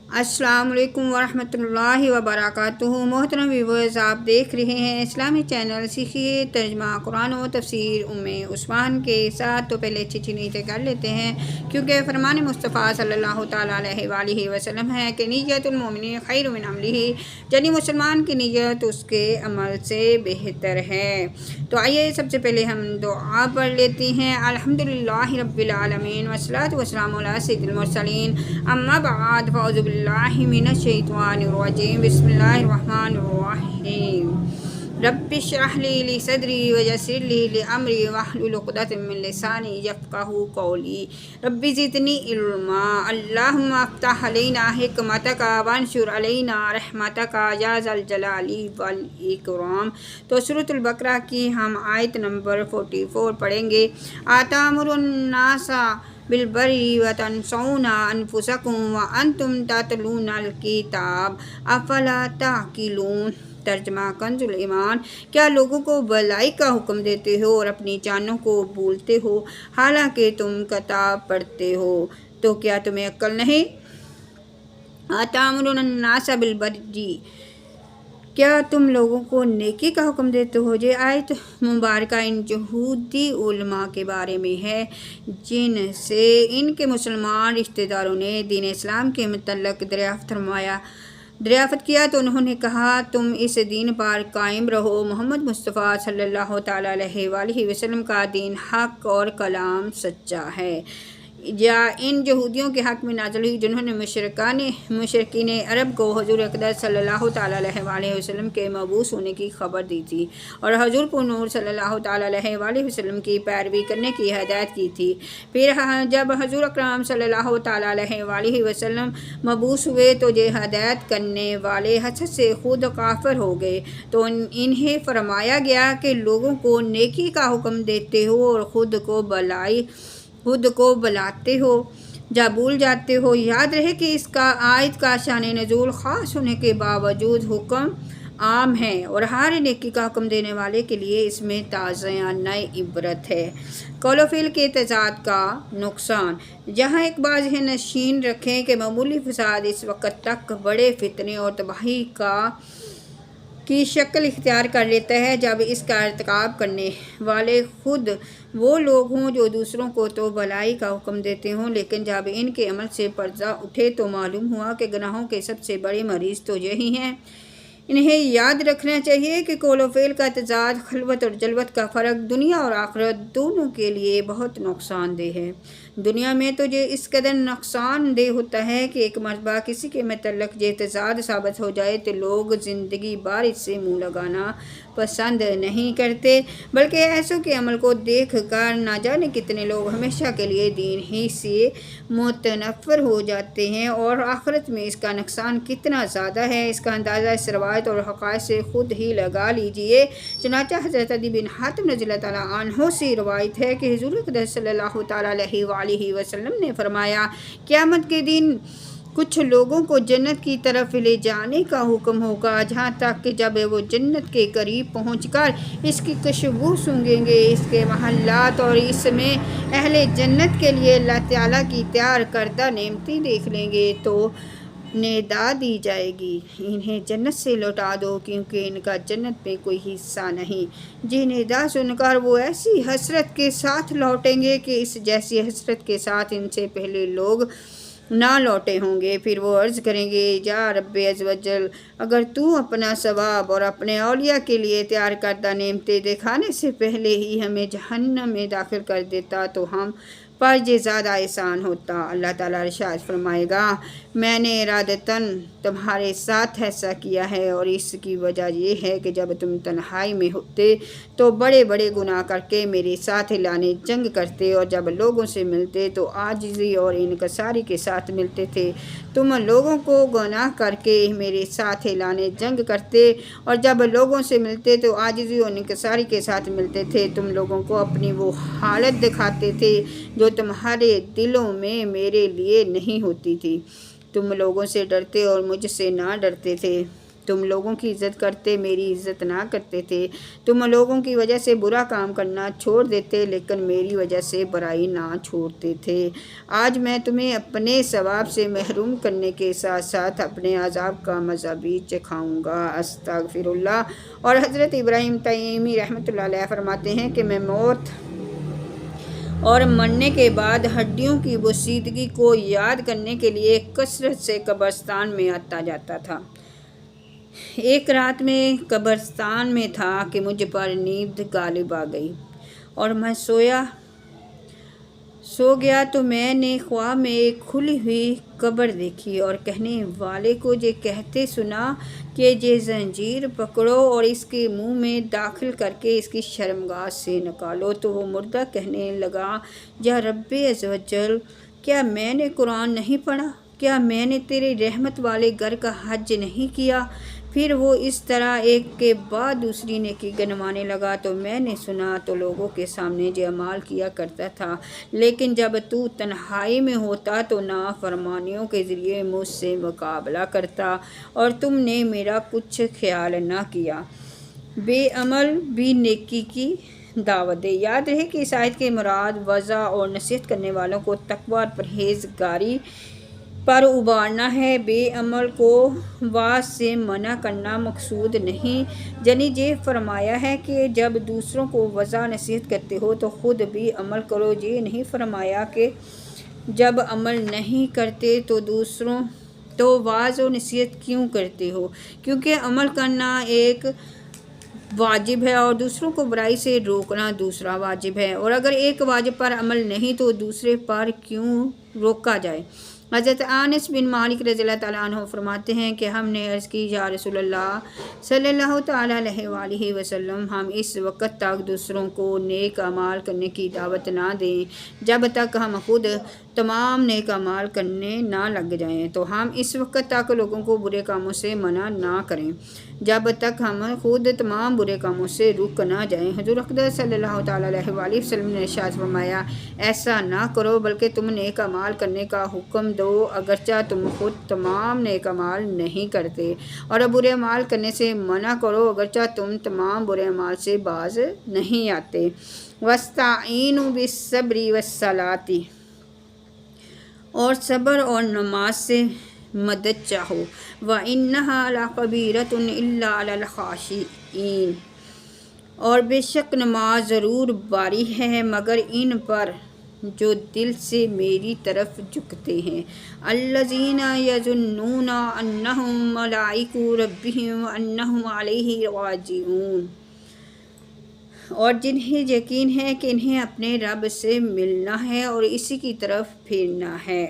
السلام علیکم ورحمۃ اللہ وبرکاتہ۔ محترم ویورز، آپ دیکھ رہے ہیں اسلامی چینل سیکھیے ترجمہ قرآن و تفسیر عثمان کے ساتھ۔ تو پہلے اچھی نیتیں کر لیتے ہیں، کیونکہ فرمان مصطفیٰ صلی اللہ تعالیٰ علیہ وآلہ وسلم ہے کہ نیت المومن خیر من عملہ، یعنی مسلمان کی نیت اس کے عمل سے بہتر ہے۔ تو آئیے سب سے پہلے ہم دعا پڑھ لیتے ہیں۔ الحمدللہ رب العالمین والصلاۃ والسلام علی سید المرسلین، اما بعد، فاعوذ باللہ من الشیطان الرجیم، بسم اللہ الرحمن الرحیم۔ رب اشرح لی صدری ویسر لی امری واحلل عقدۃ من لسانی یفقہوا قولی، رب زدنی علما، اللہم افتح علینا حکمتک وانشر علینا رحمتک یا ذا الجلال والاکرام۔ تو سورۃ البقرہ کی ہم آیت نمبر 44 پڑھیں گے۔ آتامرون الناس بالبر وتنسون انفسکم وانتم تتلون الکتاب افلا تعقلون۔ ترجمہ کنز ایمان، کیا لوگوں کو بھلائی کا حکم دیتے ہو اور اپنی جانوں کو بھولتے ہو حالانکہ تم کتاب پڑھتے ہو؟ تو کیا تمہیں عقل نہیں؟ آتامرون الناس بالبر، کیا تم لوگوں کو نیکی کا حکم دیتے ہو؟ یہ آیت مبارکہ ان یہودی علماء کے بارے میں ہے جن سے ان کے مسلمان رشتہ داروں نے دین اسلام کے متعلق دریافت کیا تو انہوں نے کہا، تم اس دین پر قائم رہو۔ محمد مصطفیٰ صلی اللہ تعالیٰ علیہ وآلہ وسلم کا دین حق اور کلام سچا ہے۔ یا ان یہودیوں کے حق میں نازل ہوئی جنہوں نے مشرکین عرب کو حضور اقدس صلی اللہ تعالیٰ علیہ وآلہ وسلم کے مبعوث ہونے کی خبر دی تھی اور حضور پر نور صلی اللہ تعالیٰ علیہ وآلہ وسلم کی پیروی کرنے کی ہدایت کی تھی۔ پھر جب حضور اکرم صلی اللہ تعالیٰ علیہ وآلہ وسلم مبعوث ہوئے تو یہ ہدایت کرنے والے حسد سے خود کافر ہو گئے، تو انہیں فرمایا گیا کہ لوگوں کو نیکی کا حکم دیتے ہو اور خود کو بلاتے ہو یا بھول جاتے ہو۔ یاد رہے کہ اس کا آیت کا شان نزول خاص ہونے کے باوجود حکم عام ہے اور ہر نیکی کا حکم دینے والے کے لیے اس میں تعزیانہ عبرت ہے۔ قول و فعل کے تضاد کا نقصان، جہاں ایک بات ذہن نشین رکھیں کہ معمولی فساد اس وقت تک بڑے فتنے اور تباہی کی شکل اختیار کر لیتا ہے جب اس کا ارتکاب کرنے والے خود وہ لوگ ہوں جو دوسروں کو تو بھلائی کا حکم دیتے ہوں، لیکن جب ان کے عمل سے پردہ اٹھے تو معلوم ہوا کہ گناہوں کے سب سے بڑے مریض تو یہی ہیں۔ انہیں یاد رکھنا چاہیے کہ قول و فعل کا تضاد، خلوت اور جلوت کا فرق دنیا اور آخرت دونوں کے لیے بہت نقصان دہ ہے۔ دنیا میں تو یہ اس قدر نقصان دہ ہوتا ہے کہ ایک مرتبہ کسی کے متعلق یہ تضاد ثابت ہو جائے تو لوگ زندگی بھر اس سے منہ لگانا پسند نہیں کرتے، بلکہ ایسوں کے عمل کو دیکھ کر نہ جانے کتنے لوگ ہمیشہ کے لیے دین ہی سے متنفر ہو جاتے ہیں، اور آخرت میں اس کا نقصان کتنا زیادہ ہے اس کا اندازہ اس روایت اور حقائق سے خود ہی لگا لیجئے۔ چنانچہ حضرت عدی بن حاتم رضی اللہ تعالیٰ عنہ سے روایت ہے کہ حضور اقدس صلی اللہ تعالیٰ علیہ وآلہ وسلم نے فرمایا، قیامت کے دن کچھ لوگوں کو جنت کی طرف لے جانے کا حکم ہوگا، جہاں تک کہ جب وہ جنت کے قریب پہنچ کر اس کی خوشبو سونگھیں گے، اس کے محلات اور اس میں اہل جنت کے لیے اللہ تعالیٰ کی تیار کردہ نعمتیں دیکھ لیں گے تو ندا دی جائے گی، انہیں جنت سے لوٹا دو کیونکہ ان کا جنت میں کوئی حصہ نہیں۔ یہ ندا سن کر وہ ایسی حسرت کے ساتھ لوٹیں گے کہ اس جیسی حسرت کے ساتھ ان سے پہلے لوگ نہ لوٹے ہوں گے۔ پھر وہ عرض کریں گے، یا رب عز و جل، اگر تو اپنا ثواب اور اپنے اولیاء کے لیے تیار کردہ نعمتیں دکھانے سے پہلے ہی ہمیں جہنم میں داخل کر دیتا تو ہم پر یہ زیادہ احسان ہوتا۔ اللہ تعالیٰ ارشاد فرمائے گا، میں نے ارادتاً تمہارے ساتھ ایسا کیا ہے، اور اس کی وجہ یہ ہے کہ جب تم تنہائی میں ہوتے تو بڑے بڑے گناہ کر کے میرے ساتھ اعلان جنگ کرتے، اور جب لوگوں سے ملتے تو عاجزی اور انکساری کے ساتھ ملتے تھے۔ تم لوگوں کو گناہ کر کے میرے ساتھ اعلان جنگ کرتے، اور جب لوگوں سے ملتے تو عاجزی اور انکساری کے ساتھ ملتے تھے۔ تم لوگوں کو اپنی وہ حالت دکھاتے تھے جو تمہارے دلوں میں میرے لیے نہیں ہوتی تھی۔ تم لوگوں سے ڈرتے اور مجھ سے نہ ڈرتے تھے۔ تم لوگوں کی عزت کرتے، میری عزت نہ کرتے تھے۔ تم لوگوں کی وجہ سے برا کام کرنا چھوڑ دیتے، لیکن میری وجہ سے برائی نہ چھوڑتے تھے۔ آج میں تمہیں اپنے ثواب سے محروم کرنے کے ساتھ ساتھ اپنے عذاب کا مزہ بھی چکھاؤں گا۔ استغفر اللہ۔ اور حضرت ابراہیم تیمی رحمۃ اللہ علیہ فرماتے ہیں کہ میں موت اور مرنے کے بعد ہڈیوں کی بوسیدگی کو یاد کرنے کے لیے کثرت سے قبرستان میں آتا جاتا تھا۔ ایک رات میں قبرستان میں تھا کہ مجھ پر نیند غالب آ گئی اور میں سو گیا تو میں نے خواب میں ایک کھلی ہوئی قبر دیکھی اور کہنے والے کو یہ کہتے سنا کہ یہ زنجیر پکڑو اور اس کے منہ میں داخل کر کے اس کی شرمگاہ سے نکالو۔ تو وہ مردہ کہنے لگا، یا رب عز و جل، کیا میں نے قرآن نہیں پڑھا؟ کیا میں نے تیرے رحمت والے گھر کا حج نہیں کیا؟ پھر وہ اس طرح ایک کے بعد دوسری نیکی گنوانے لگا۔ تو میں نے سنا تو لوگوں کے سامنے یہ اعمال کیا کرتا تھا، لیکن جب تو تنہائی میں ہوتا تو نافرمانیوں کے ذریعے مجھ سے مقابلہ کرتا اور تم نے میرا کچھ خیال نہ کیا۔ بے عمل بھی نیکی کی دعوت دے۔ یاد رہے کہ اس آیت کے مراد وعظ اور نصیحت کرنے والوں کو تقویٰ اور پرہیزگاری پر ابھارنا ہے۔ بے عمل کو واعظ سے منع کرنا مقصود نہیں، یعنی یہ فرمایا ہے کہ جب دوسروں کو وعظ نصیحت کرتے ہو تو خود بھی عمل کرو۔ یہ نہیں فرمایا کہ جب عمل نہیں کرتے تو وعظ و نصیحت کیوں کرتے ہو، کیونکہ عمل کرنا ایک واجب ہے اور دوسروں کو برائی سے روکنا دوسرا واجب ہے، اور اگر ایک واجب پر عمل نہیں تو دوسرے پر کیوں روکا جائے۔ حضرت انس بن مالک رضی اللہ تعالیٰ عنہ فرماتے ہیں کہ ہم نے عرض کی، یا رسول اللہ صلی اللہ تعالیٰ علیہ وآلہ وسلم، ہم اس وقت تک دوسروں کو نیک اعمال کرنے کی دعوت نہ دیں جب تک ہم خود تمام نیک اعمال کرنے نہ لگ جائیں، تو ہم اس وقت تک لوگوں کو برے کاموں سے منع نہ کریں جب تک ہم خود تمام برے کاموں سے رک نہ جائیں۔ حضور اقدس صلی اللہ تعالیٰ علیہ وآلہ وسلم نے ارشاد فرمایا، ایسا نہ کرو بلکہ تم نیک اعمال کرنے کا حکم دو اگرچہ تم خود تمام نیک اعمال نہیں کرتے، اور برے اعمال کرنے سے منع کرو اگرچہ تم تمام برے اعمال سے باز نہیں آتے۔ وَاسْتَعِینُوا بِالصَّبْرِ وَالصَّلَاةِ، اور صبر اور نماز سے مدد چاہو۔ وَإِنَّهَا لَكَبِیرَةٌ إِلَّا عَلَى الْخَاشِعِینَ، اور بے شک نماز ضرور باری ہے مگر ان پر جو دل سے میری طرف جھکتے ہیں۔ الَّذِینَ یَظُنُّونَ أَنَّهُم مُّلَاقُو رَبِّهِمْ وَأَنَّهُمْ عَلَیْہِ رَاجِعُونَ، اور جنہیں یقین ہے کہ انہیں اپنے رب سے ملنا ہے اور اسی کی طرف پھرنا ہے،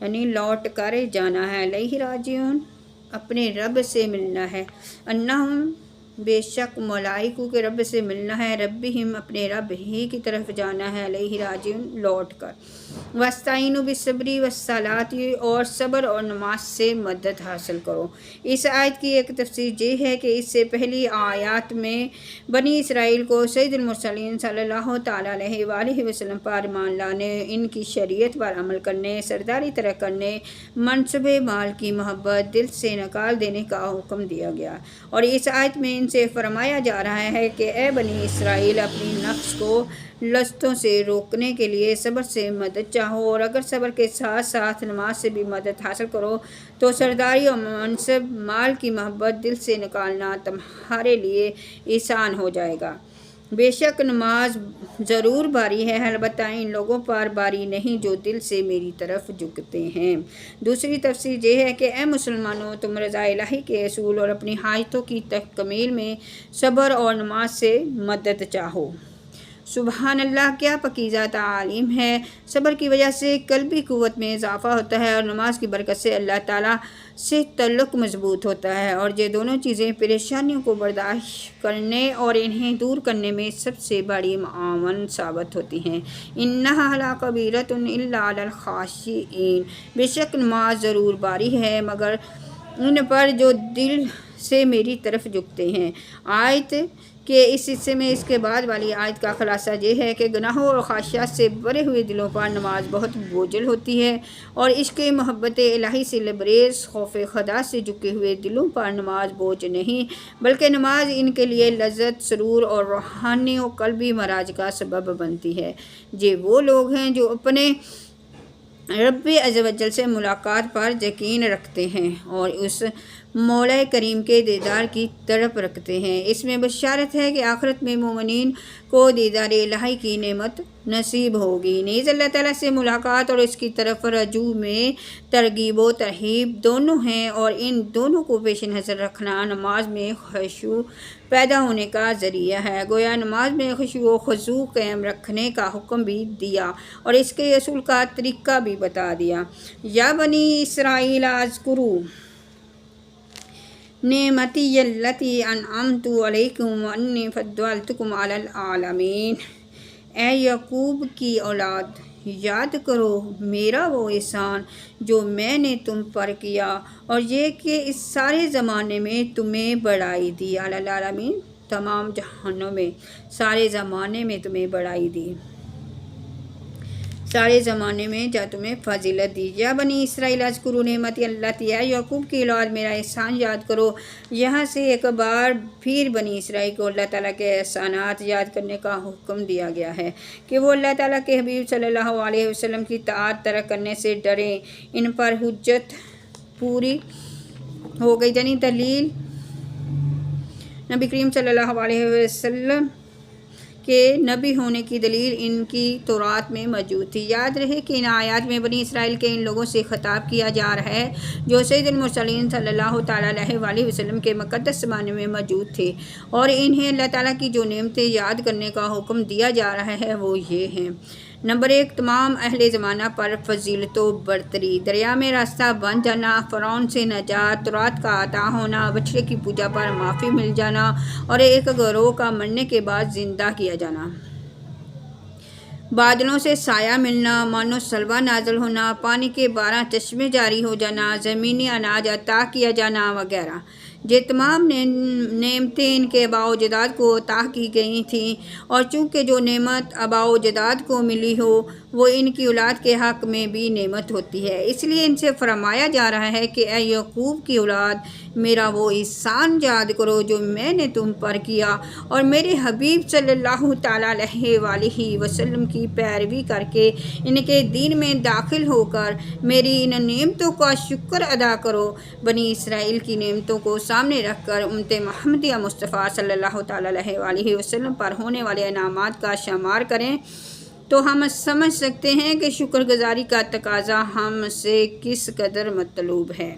یعنی لوٹ کر جانا ہے۔ علیہ راجعون، اپنے رب سے ملنا ہے۔ انہم، بے شک ملائکو کے رب سے ملنا ہے۔ ربہم، اپنے رب ہی کی طرف جانا ہے۔ علیہ راجعون، لوٹ کر۔ وَاسْتَعِینُوا بِالصَّبْرِ وَالصَّلَاةِ، اور صبر اور نماز سے مدد حاصل کرو۔ اس آیت کی ایک تفسیر یہ ہے کہ اس سے پہلی آیات میں بنی اسرائیل کو سید المرسلین صلی اللہ تعالیٰ علیہ وآلہ وسلم پر ایمان لانے، ان کی شریعت پر عمل کرنے، سرداری ترک کرنے، منصب مال کی محبت دل سے نکال دینے کا حکم دیا گیا، اور اس آیت میں ان سے فرمایا جا رہا ہے کہ اے بنی اسرائیل، اپنی نفس کو لذتوں سے روکنے کے لیے صبر سے مدد چاہو، اور اگر صبر کے ساتھ ساتھ نماز سے بھی مدد حاصل کرو تو سرداری اور منصب مال کی محبت دل سے نکالنا تمہارے لیے آسان ہو جائے گا۔ بے شک نماز ضرور باری ہے، البتہ ان لوگوں پر باری نہیں جو دل سے میری طرف جھکتے ہیں۔ دوسری تفسیر یہ ہے کہ اے مسلمانوں، تم رضا الہی کے اصول اور اپنی حاجتوں کی تکمیل میں صبر اور نماز سے مدد چاہو۔ سبحان اللہ، کیا پاکیزہ تعلیم ہے۔ صبر کی وجہ سے قلبی قوت میں اضافہ ہوتا ہے اور نماز کی برکت سے اللہ تعالیٰ سے تعلق مضبوط ہوتا ہے، اور یہ دونوں چیزیں پریشانیوں کو برداشت کرنے اور انہیں دور کرنے میں سب سے بڑی معاون ثابت ہوتی ہیں۔ اِنَّهَا لَكَبِیرَةٌ إِلَّا عَلَى الْخَاشِعِینَ، بے شک نماز ضرور باری ہے مگر ان پر جو دل سے میری طرف جھکتے ہیں۔ آیت کہ اس حصے میں اس کے بعد والی آیت کا خلاصہ یہ ہے کہ گناہوں اور خواہشات سے بھرے ہوئے دلوں پر نماز بہت بوجھل ہوتی ہے، اور عشق محبت الہی سے لبریز خوف خدا سے جھکے ہوئے دلوں پر نماز بوجھ نہیں، بلکہ نماز ان کے لیے لذت، سرور اور روحانی و قلبی معراج کا سبب بنتی ہے۔ یہ وہ لوگ ہیں جو اپنے رب عز و جل سے ملاقات پر یقین رکھتے ہیں اور اس مولا کریم کے دیدار کی تڑپ رکھتے ہیں۔ اس میں بشارت ہے کہ آخرت میں مومنین کو دیدار الہی کی نعمت نصیب ہوگی۔ نیز اللہ تعالیٰ سے ملاقات اور اس کی طرف رجوع میں ترغیب و ترہیب دونوں ہیں، اور ان دونوں کو پیش نظر رکھنا نماز میں خشوع پیدا ہونے کا ذریعہ ہے۔ گویا نماز میں خشوع و خضوع قائم رکھنے کا حکم بھی دیا اور اس کے اصول کا طریقہ بھی بتا دیا۔ یا بنی اسرائیل اذکروا نعمتی التی انعمت علیکم وانی فضلتکم علی العالمین۔ اے یعقوب کی اولاد، یاد کرو میرا وہ احسان جو میں نے تم پر کیا، اور یہ کہ اس سارے زمانے میں تمہیں بڑائی دی، علی العالمین تمام جہانوں میں، سارے زمانے میں تمہیں بڑائی دی، سارے زمانے میں جا تمہیں فضیلت دی۔ یا بنی اسرائیل اذکروا نعمتی التی، اے یعقوب کی اولاد میرا احسان یاد کرو۔ یہاں سے ایک بار پھر بنی اسرائیل کو اللہ تعالیٰ کے احسانات یاد کرنے کا حکم دیا گیا ہے کہ وہ اللہ تعالیٰ کے حبیب صلی اللہ علیہ وسلم کی اطاعت ترک کرنے سے ڈریں۔ ان پر حجت پوری ہو گئی، یعنی دلیل نبی کریم صلی اللہ علیہ وسلم کے نبی ہونے کی دلیل ان کی تورات میں موجود تھی۔ یاد رہے کہ ان آیات میں بنی اسرائیل کے ان لوگوں سے خطاب کیا جا رہا ہے جو سید المرسلین صلی اللہ تعالیٰ علیہ وآلہ وسلم کے مقدس زمانے میں موجود تھے، اور انہیں اللہ تعالیٰ کی جو نعمتیں یاد کرنے کا حکم دیا جا رہا ہے وہ یہ ہیں۔ نمبر 1، تمام اہل زمانہ پر فضیلت و برتری، دریا میں راستہ بن جانا، فرعون سے نجات، تورات کا عطا ہونا، بچڑے کی پوجا پر معافی مل جانا، اور ایک گروہ کا مرنے کے بعد زندہ کیا جانا، بادلوں سے سایہ ملنا، من و سلوہ نازل ہونا، پانی کے 12 چشمے جاری ہو جانا، زمینی اناج عطا کیا جانا وغیرہ۔ یہ تمام نعمتیں ان کے آباء و اجداد کو عطا کی گئی تھیں، اور چونکہ جو نعمت آباء و اجداد کو ملی ہو وہ ان کی اولاد کے حق میں بھی نعمت ہوتی ہے، اس لیے ان سے فرمایا جا رہا ہے کہ اے یعقوب کی اولاد، میرا وہ احسان یاد کرو جو میں نے تم پر کیا، اور میرے حبیب صلی اللہ تعالیٰ علیہ وآلہ وسلم کی پیروی کر کے ان کے دین میں داخل ہو کر میری ان نعمتوں کا شکر ادا کرو۔ بنی اسرائیل کی نعمتوں کو سامنے رکھ کر امت محمدیہ مصطفیٰ صلی اللہ تعالیٰ علیہ وآلہ وسلم پر ہونے والے انعامات کا شمار کریں تو ہم سمجھ سکتے ہیں کہ شکر گزاری کا تقاضا ہم سے کس قدر مطلوب ہے۔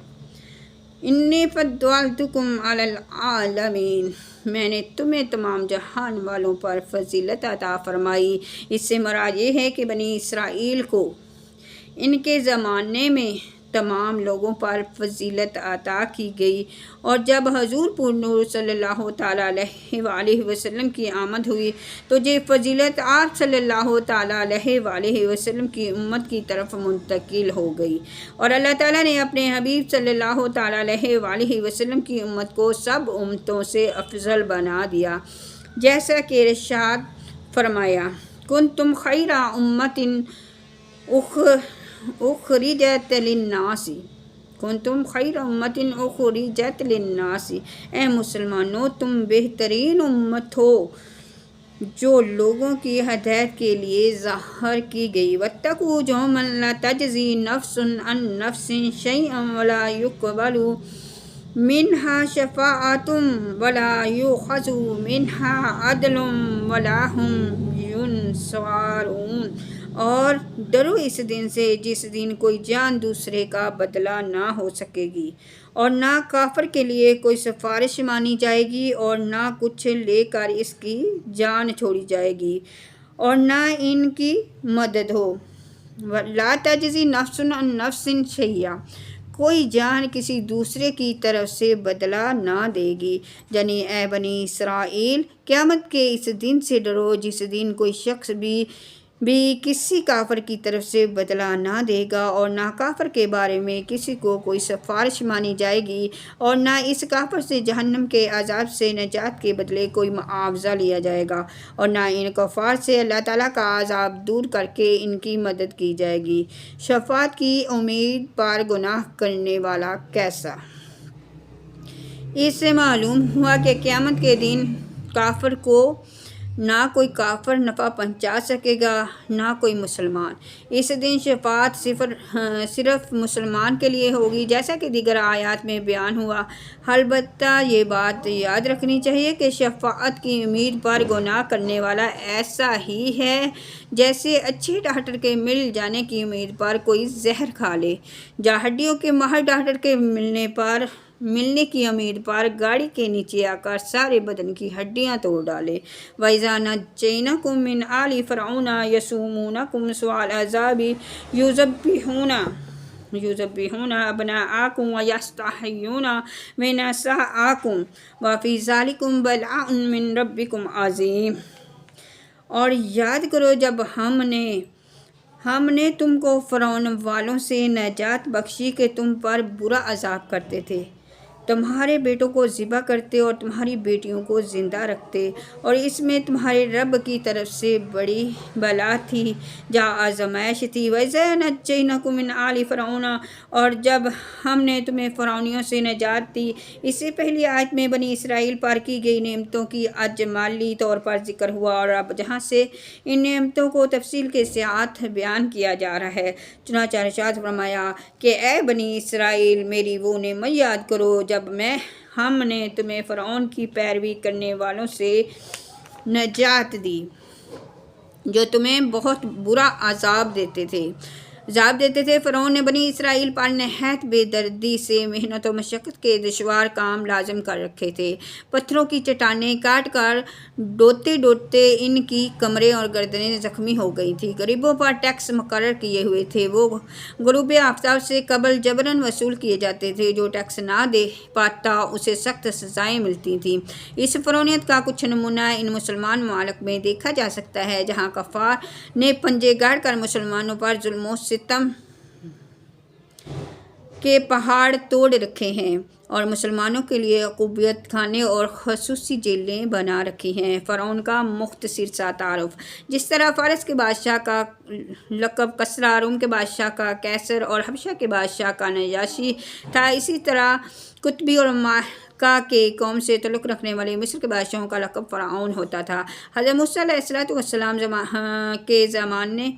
انی فضلتکم علی العالمین، میں نے تمہیں تمام جہان والوں پر فضیلت عطا فرمائی۔ اس سے مراد یہ ہے کہ بنی اسرائیل کو ان کے زمانے میں تمام لوگوں پر فضیلت عطا کی گئی، اور جب حضور پر نور صلی اللہ تعالیٰ علیہ وآلہ وسلم کی آمد ہوئی تو یہ فضیلت آپ صلی اللہ تعالیٰ علیہ وآلہ وسلم کی امت کی طرف منتقل ہو گئی، اور اللہ تعالیٰ نے اپنے حبیب صلی اللہ تعالیٰ علیہ وآلہ وسلم کی امت کو سب امتوں سے افضل بنا دیا، جیسا کہ ارشاد فرمایا کنتم خیر امۃ اخرجت للناس، کنتم خیر امۃ اخرجت للناس، اے مسلمانوں تم بہترین امت ہو جو لوگوں کی ہدایت کے لیے ظاہر کی گئی۔ واتقوا یوما لا تجزی نفس عن نفس شیئا ولا یقبل منها شفاعۃ ولا یؤخذ منها عدل ولا هم ینصرون، اور ڈرو اس دن سے جس دن کوئی جان دوسرے کا بدلہ نہ ہو سکے گی، اور نہ کافر کے لیے کوئی سفارش مانی جائے گی، اور نہ کچھ لے کر اس کی جان چھوڑی جائے گی، اور نہ ان کی مدد ہو۔ لا تجزی نفس عن نفس شیئا، کوئی جان کسی دوسرے کی طرف سے بدلہ نہ دے گی، یعنی اے بنی اسرائیل قیامت کے اس دن سے ڈرو جس دن کوئی شخص بھی بھی کسی کافر کی طرف سے بدلہ نہ دے گا، اور نہ کافر کے بارے میں کسی کو کوئی سفارش مانی جائے گی، اور نہ اس کافر سے جہنم کے عذاب سے نجات کے بدلے کوئی معاوضہ لیا جائے گا، اور نہ ان کفار سے اللہ تعالیٰ کا عذاب دور کر کے ان کی مدد کی جائے گی۔ شفاعت کی امید پر گناہ کرنے والا کیسا؟ اس سے معلوم ہوا کہ قیامت کے دن کافر کو نہ کوئی کافر نفع پہنچا سکے گا، نہ کوئی مسلمان۔ اس دن شفاعت صرف مسلمان کے لیے ہوگی، جیسا کہ دیگر آیات میں بیان ہوا۔ البتہ یہ بات یاد رکھنی چاہیے کہ شفاعت کی امید پر گناہ کرنے والا ایسا ہی ہے جیسے اچھے ڈاکٹر کے مل جانے کی امید پر کوئی زہر کھا لے، یا ہڈیوں کے ماہر ڈاکٹر کے ملنے کی امید پر گاڑی کے نیچے آ کر سارے بدن کی ہڈیاں توڑ ڈالے۔ وَإِذَا نَجَّيْنَاكُم مِّنْ آلِ فِرْعَوْنَ يَسُومُونَكُمْ سُوءَ الْعَذَابِ يُذَبِّحُونَ أَبْنَاءَكُمْ وَيَسْتَحْيُونَ نِسَاءَكُمْ وَفِي ذَلِكُمْ بَلَاءٌ مِّن رَبِّكُمْ عَظِيمٌ۔ اور یاد کرو جب ہم نے تم کو فرعون والوں سے نجات بخشی کہ تم پر برا عذاب کرتے تھے، تمہارے بیٹوں کو ذبح کرتے اور تمہاری بیٹیوں کو زندہ رکھتے، اور اس میں تمہارے رب کی طرف سے بڑی بلا تھی یا آزمائش تھی۔ وَإِذَا نَجَّيْنَاكُم مِّنْ آلِ فِرْعَوْنَ، اور جب ہم نے تمہیں فرعونیوں سے نجات دی۔ اس سے پہلی آیت میں بنی اسرائیل پر کی گئی نعمتوں کی اجمالی طور پر ذکر ہوا، اور اب جہاں سے ان نعمتوں کو تفصیل کے ساتھ بیان کیا جا رہا ہے، چنانچہ ارشاد فرمایا کہ اے بنی اسرائیل، میری وہ نعمت یاد کرو جب ہم نے تمہیں فرعون کی پیروی کرنے والوں سے نجات دی جو تمہیں بہت برا عذاب دیتے تھے۔ فرعون نے بنی اسرائیل پر نہایت بے دردی سے محنت و مشقت کے دشوار کام لازم کر رکھے تھے۔ پتھروں کی چٹانیں کاٹ کر ڈوتے ان کی کمریں اور گردنیں زخمی ہو گئی تھیں۔ غریبوں پر ٹیکس مقرر کیے ہوئے تھے، وہ غروب آفتاب سے قبل جبراً وصول کیے جاتے تھے۔ جو ٹیکس نہ دے پاتا اسے سخت سزائیں ملتی تھیں۔ اس فرعونیت کا کچھ نمونہ ان مسلمان ممالک میں دیکھا جا سکتا ہے جہاں کفار نے پنجے گاڑ کر مسلمانوں پر ظلم و ستم کے پہاڑ توڑ رکھے ہیں، اور مسلمانوں کے لیے عقوبت خانے اور خصوصی جیلیں بنا رکھی ہیں۔ فرعون کا مختصر سا تعارف۔ جس طرح فارس کے بادشاہ کا لقب کسریٰ، روم کے بادشاہ کا قیصر اور حبشہ کے بادشاہ کا نجاشی تھا، اسی طرح قطبی اور ملکہ کے قوم سے تعلق رکھنے والے مصر کے بادشاہوں کا لقب فرعون ہوتا تھا۔ حضرت موسیٰ علیہ السلام کے زمانے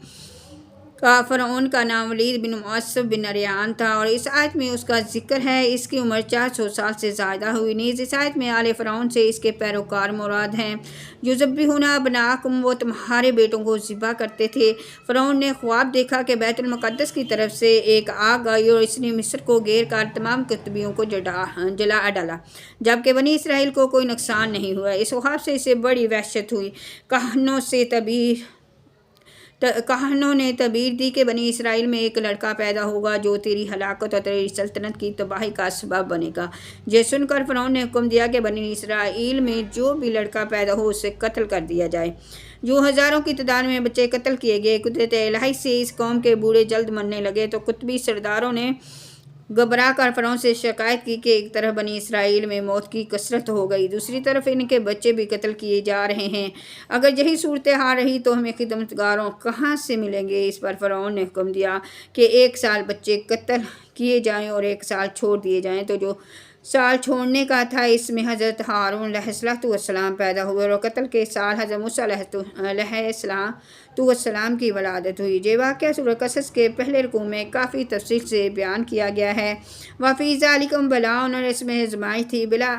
کا فرعون کا نام ولید بن معصب بن اریان تھا، اور اس آیت میں اس کا ذکر ہے۔ اس کی عمر 400 سال سے زائدہ ہوئی۔ نیز اس آیت میں آل فرعون سے اس کے پیروکار مراد ہیں۔ یذبحون ابناءکم، وہ تمہارے بیٹوں کو ذبح کرتے تھے۔ فرعون نے خواب دیکھا کہ بیت المقدس کی طرف سے ایک آگ آئی اور اس نے مصر کو گھیر کر تمام قطبیوں کو جلا ڈالا، جبکہ بنی اسرائیل کو کوئی نقصان نہیں ہوا۔ اس خواب سے اسے بڑی وحشت ہوئی۔ کہنوں نے تعبیر دی کہ بنی اسرائیل میں ایک لڑکا پیدا ہوگا جو تیری ہلاکت اور تیری سلطنت کی تباہی کا سبب بنے گا۔ یہ سن کر فرعون نے حکم دیا کہ بنی اسرائیل میں جو بھی لڑکا پیدا ہو اسے قتل کر دیا جائے۔ جو ہزاروں کی تعداد میں بچے قتل کیے گئے۔ قدرت الہی سے اس قوم کے بوڑھے جلد مرنے لگے تو قطبی سرداروں نے گھبرا کر فرعون سے شکایت کی کہ ایک طرف بنی اسرائیل میں موت کی کثرت ہو گئی، دوسری طرف ان کے بچے بھی قتل کیے جا رہے ہیں۔ اگر یہی صورتحال رہی تو ہمیں خدمتگاروں کہاں سے ملیں گے؟ اس پر فرعون نے حکم دیا کہ 1 سال بچے قتل کیے جائیں اور 1 سال چھوڑ دیے جائیں۔ تو جو سال چھوڑنے کا تھا اس میں حضرت ہارون علیہ السلام پیدا ہوئے، اور قتل کے سال حضرت موسیٰ علیہ السلام کی ولادت ہوئی۔ یہ واقعہ سورہ قصص کے پہلے رکوع میں کافی تفصیل سے بیان کیا گیا ہے۔ وَفِي ذَلِكُمْ بَلَاءٌ، اور اس میں آزمائش تھی۔ بلا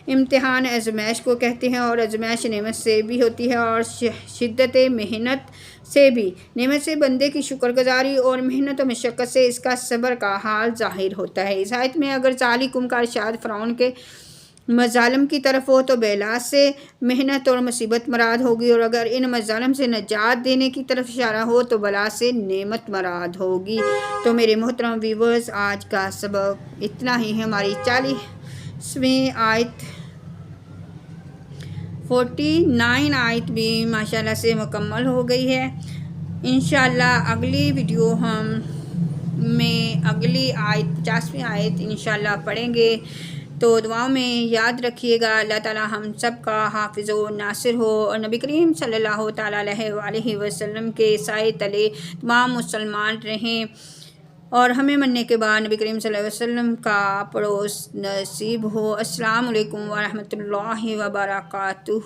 امتحان آزمائش کو کہتے ہیں، اور آزمائش نعمت سے بھی ہوتی ہے اور شدت محنت سے بھی۔ نعمت سے بندے کی شکر گزاری اور محنت و مشقت سے اس کا صبر کا حال ظاہر ہوتا ہے۔ اس آیت میں اگر ذالکم کا ارشاد فرعون کے مظالم کی طرف ہو تو بلا سے محنت اور مصیبت مراد ہوگی، اور اگر ان مظالم سے نجات دینے کی طرف اشارہ ہو تو بلا سے نعمت مراد ہوگی۔ تو میرے محترم ویورز، آج کا سبق اتنا ہی ہے۔ ہماری 40ویں آیت 49 آیت بھی ماشاءاللہ سے مکمل ہو گئی ہے۔ انشاءاللہ اگلی ویڈیو میں اگلی آیت 50ویں آیت انشاءاللہ پڑھیں گے، تو دعاؤں میں یاد رکھیے گا۔ اللہ تعالی ہم سب کا حافظ و ناصر ہو، اور نبی کریم صلی اللہ تعالیٰ علیہ وآلہ وسلم کے سائے تلے تمام مسلمان رہیں، اور ہمیں مرنے کے بعد نبی کریم صلی اللہ علیہ وسلم کا پڑوس نصیب ہو۔ السلام علیکم ورحمۃ اللہ وبرکاتہ۔